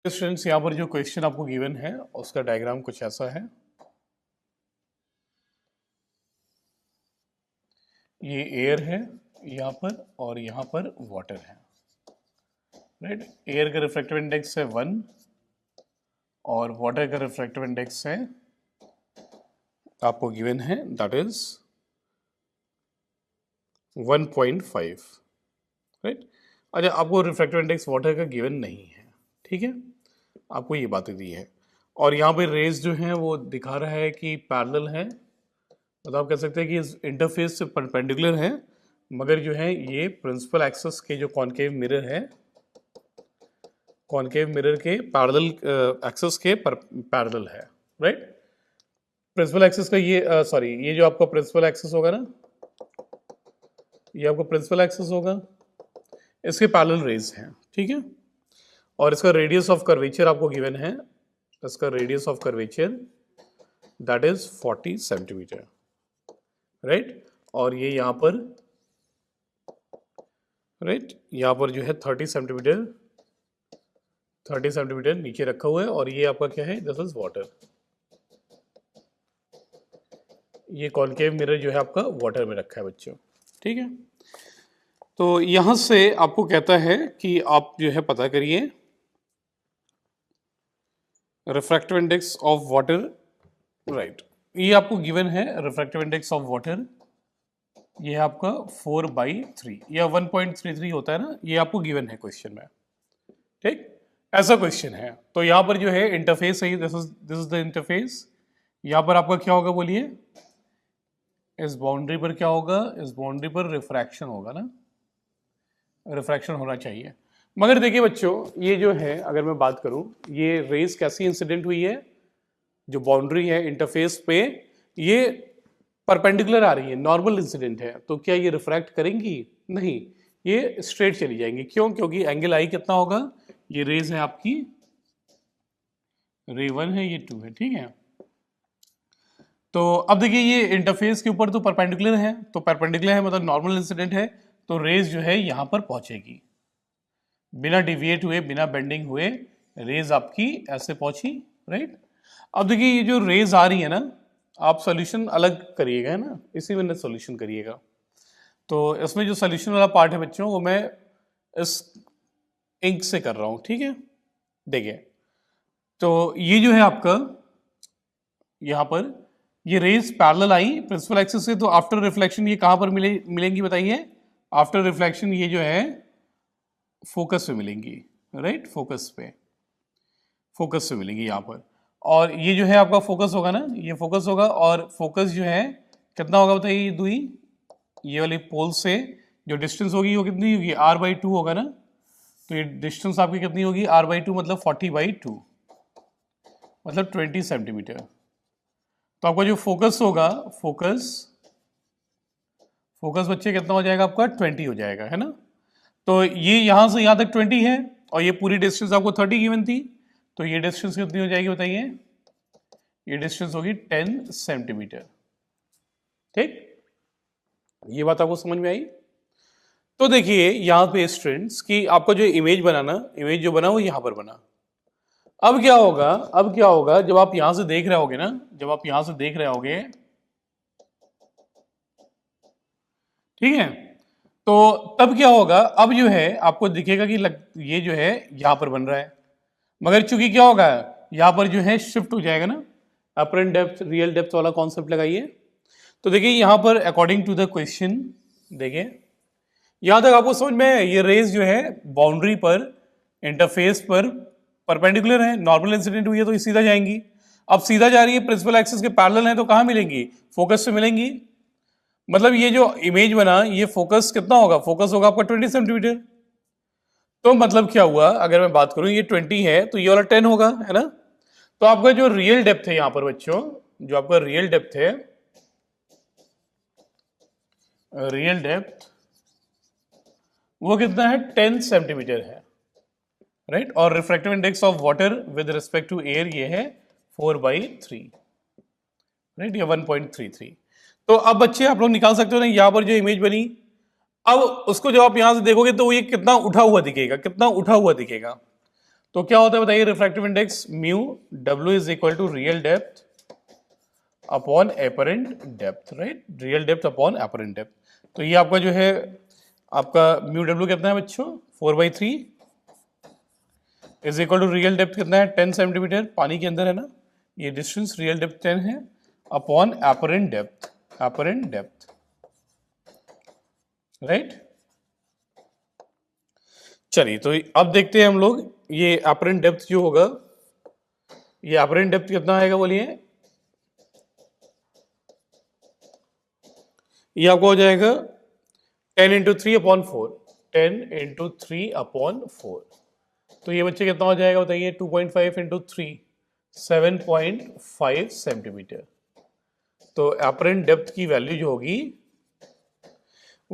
Students यहाँ पर जो क्वेश्चन आपको गिवन है उसका डायग्राम कुछ ऐसा है। ये एयर है यहाँ पर और यहाँ पर वाटर है, राइट। एयर का रिफ्रैक्टिव इंडेक्स है 1 और वाटर का रिफ्रैक्टिव इंडेक्स है आपको गिवन है दैट इज 1.5, राइट। अच्छा, आपको रिफ्रैक्टिव इंडेक्स वाटर का गिवन नहीं है, ठीक है, आपको ये बातें दी है। और यहाँ पे रेज जो है वो दिखा रहा है कि पैरेलल है, मतलब आप कह सकते हैं कि इस इंटरफेस से परपेंडिकुलर है, मगर जो है ये प्रिंसिपल एक्सिस के जो कॉनकेव मिरर है, कॉनकेव मिरर के पैरेलल एक्सिस के पैरेलल है, राइट। प्रिंसिपल एक्सिस का ये सॉरी ये जो आपका प्रिंसिपल एक्सिस होगा ना, ये आपका प्रिंसिपल एक्सिस होगा, इसके पैरेलल रेज हैं, ठीक है। और इसका रेडियस ऑफ कर्वेचर आपको गिवन है, इसका radius of curvature that is 40 centimetre, right. और ये यहाँ पर राइट यहाँ पर जो है 30 सेंटीमीटर नीचे रखा हुआ है। और ये आपका क्या है, दिस इज वाटर, ये कॉनकेव मिरर जो है आपका वाटर में रखा है बच्चों, ठीक है। तो यहां से आपको कहता है कि आप जो है पता करिए refractive index of water, right. ये आपको गिवन है रिफ्रैक्टिव इंडेक्स ऑफ वाटर, ये है आपका 4/3 या 1.33 होता है ना, ये आपको गिवन है क्वेश्चन में, ठीक, ऐसा क्वेश्चन है। तो यहाँ पर जो है इंटरफेस है, दिस इज द इंटरफेस। यहाँ पर आपका क्या होगा बोलिए, इस बाउंड्री पर क्या होगा, इस बाउंड्री पर रिफ्रैक्शन होगा ना, रिफ्रैक्शन होना चाहिए। मगर देखिए बच्चों, ये जो है अगर मैं बात करूं, ये रेज कैसी इंसिडेंट हुई है, जो बाउंड्री है इंटरफेस पे ये परपेंडिकुलर आ रही है, नॉर्मल इंसिडेंट है, तो क्या ये रिफ्रैक्ट करेंगी? नहीं, ये स्ट्रेट चली जाएंगी। क्यों? क्योंकि एंगल आई कितना होगा, ये रेज है आपकी, रे 1 है, ये 2 है, ठीक है। तो अब देखिए ये इंटरफेस के ऊपर तो परपेंडिकुलर है, तो परपेंडिकुलर है मतलब नॉर्मल इंसिडेंट है, तो रेज जो है यहां पर पहुंचेगी बिना डिविएट हुए, बिना बेंडिंग हुए, रेज आपकी ऐसे पहुंची, राइट। अब देखिए ये जो रेज आ रही है ना, आप सॉल्यूशन अलग करिएगा, है ना, इसी में सॉल्यूशन करिएगा। तो इसमें जो सॉल्यूशन वाला पार्ट है बच्चों, वो मैं इस इंक से कर रहा हूं, ठीक है। देखिए तो ये जो है आपका यहां पर ये रेज पैरेलल आई प्रिंसिपल एक्सिस से, तो आफ्टर रिफ्लेक्शन ये कहां पर मिलेंगी बताइए, आफ्टर रिफ्लेक्शन ये जो है फोकस पे मिलेंगी, राइट, फोकस पे मिलेंगी यहाँ पर। और ये जो है आपका फोकस होगा ना, ये फोकस होगा, और फोकस जो है कितना होगा बताइए, ये दुई, ये वाली पोल से जो डिस्टेंस होगी वो कितनी होगी, r/2 होगा ना। तो ये डिस्टेंस आपकी कितनी होगी, r/2 मतलब 40/2 मतलब 20 सेंटीमीटर। तो आपका जो फोकस होगा, फोकस बच्चे कितना हो जाएगा आपका, 20 हो जाएगा, है ना। तो ये यहां से यहां तक 20 है और ये पूरी डिस्टेंस आपको 30 गिवन थी, तो ये डिस्टेंस कितनी हो जाएगी बताइए, ये डिस्टेंस होगी 10 सेंटीमीटर, ठीक। ये बात आपको समझ में आई। तो देखिए यहां पे स्टूडेंट्स कि आपका जो इमेज जो बना वो यहां पर बना। अब क्या होगा जब आप यहां से देख रहे होगे ना, ठीक है, तो तब क्या होगा, अब जो है आपको दिखेगा कि ये जो है यहां पर बन रहा है, मगर चूंकि क्या होगा यहां पर जो है शिफ्ट हो जाएगा ना, अपरेंट डेप्थ रियल डेप्थ वाला कॉन्सेप्ट लगाइए। तो देखिए यहां पर अकॉर्डिंग टू द क्वेश्चन, देखिए यहां तक आपको समझ में, ये रेज जो है बाउंड्री पर इंटरफेस पर परपेंडिकुलर है, नॉर्मल इंसिडेंट हुई है तो ये सीधा जाएंगी। अब सीधा जा रही है, प्रिंसिपल एक्सिस के पैरेलल है, तो कहां मिलेंगी, फोकस से मिलेंगी। मतलब ये जो इमेज बना, ये फोकस कितना होगा, फोकस होगा आपका 20 सेंटीमीटर। तो मतलब क्या हुआ, अगर मैं बात करूं ये 20 है तो ये वाला 10 होगा, है ना। तो आपका जो रियल डेप्थ है यहां पर बच्चों, जो आपका रियल डेप्थ है, वो कितना है, 10 सेंटीमीटर है, राइट। और refractive index of water with respect to air ये है 4/3, राइट, ये 1.33। तो अब बच्चे आप लोग निकाल सकते हो ना, यहां पर जो इमेज बनी, अब उसको जब आप यहां से देखोगे तो ये कितना उठा हुआ दिखेगा, तो क्या होता है बताइए, refractive index mu W is equal to real depth upon apparent depth, right, real depth upon apparent depth. तो ये आपका जो है आपका म्यू डब्ल्यू कितना है बच्चों, 4/3 is equal to real depth कितना है 10 सेंटीमीटर, पानी के अंदर है ना, ये डिस्टेंस रियल डेप्थ 10 है, upon apparent depth, apparent depth, right. चलिए तो अब देखते हैं हम लोग ये एपरेंट डेप्थ जो होगा, ये एपरेंट डेप्थ कितना आएगा बोलिए, ये आपको हो जाएगा 10 इंटू 3/4, 10 इंटू 3/4। तो ये बच्चे कितना हो जाएगा बताइए, 2.5 इंटू 3, 7.5 सेंटीमीटर। तो एपरेंट डेप्थ की वैल्यू जो होगी